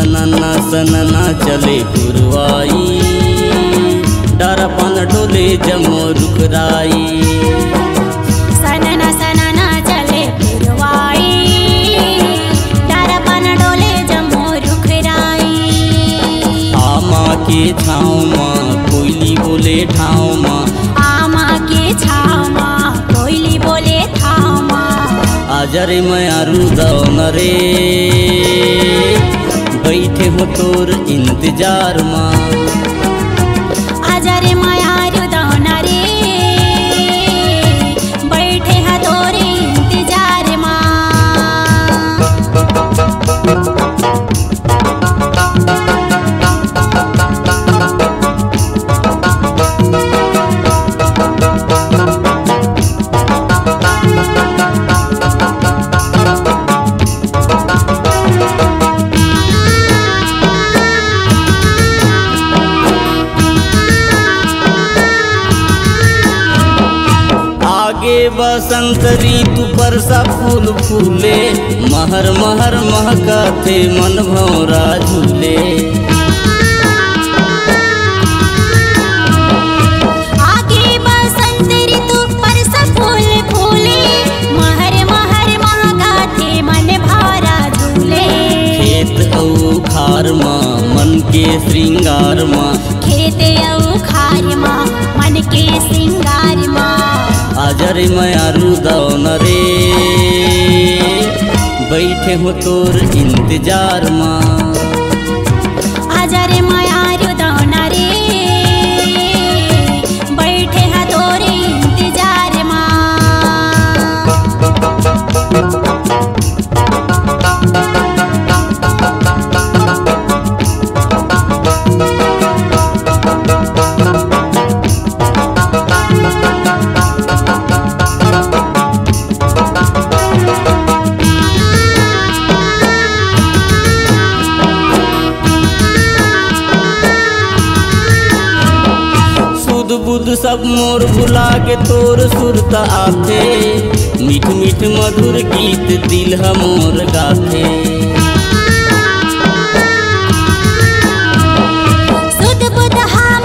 सनना सनना चले पुरवाई, डरपन डोले जमो रुखराई। सनना सनना चले पुरवाई, डरपन डोले जमो रुखराई। आमा के छाँव माँ कोयली बोले ठाव माँ, आमा के छाँव माँ कोयली बोले ठाव माँ। आजरे मयारू दौन रे, बैठे हो तोर इंतजार माँ। आजरे मयारू दौन रे, बैठे हा तोर इंतजार माँ। बसंत ऋतु पर सा फूल फूले, महर महर महकते मन भौरा झूले। आगे बसंत ऋतु पर सा फूल फूले, महर महर महकते मन भौरा झूले। खेत औ खार माँ मन के श्रृंगार माँ, खेत औ खार माँ मन के श्रृंगार माँ। आजरे मयारू दौन रे, बैठे हो तोर इंतजार माँ। आजरे मयारू दौन रे, बैठे हा तोर इंतजार माँ। बुध सब मोर भुला के तोर सुरता आथे, मीठ मीठ मधुर गीत दिल मोर गाथे। सुध बुध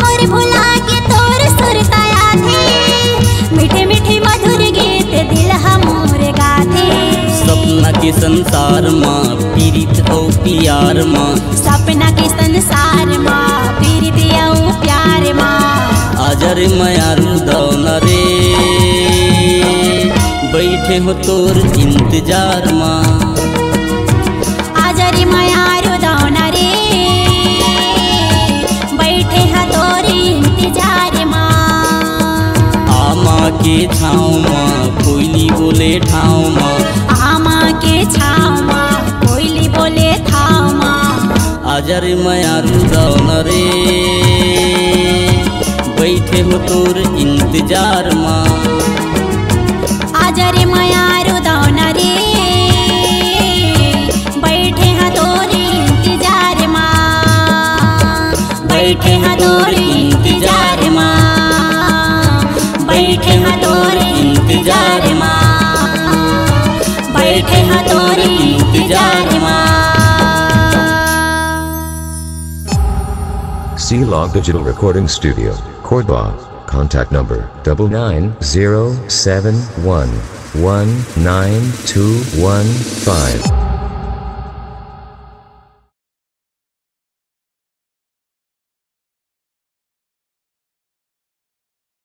मोर भुला के तोर सुरता आथे, मीठे मीठे मधुर गीत दिल मोर गाथे। सपना के संसार माँ पीरित औ प्यार माँ, सपना के संसार माँ पीरित औ प्यार माँ। आजरे मयारू दौन रे, बैठे हो तोर इंतजार माँ। आजरे मयारू दौन रे, बैठे हा तोर इंतजार माँ। आमा के छाँव माँ कोयली बोले ठाव माँ, आमा के छाँव माँ कोयली बोले ठाव माँ। आजरे मयारू दौन रे, बैठे हो तोर इंतजार माँ। आजरे मयारू दौन रे, बैठे हा तोर इंतजार माँ। बैठे हा तोर इंतजार माँ, बैठे हा तोर इंतजार माँ, बैठे हा तोर इंतजार माँ। C-Log Digital Recording Studio, Cordoba. Contact number 99071192215.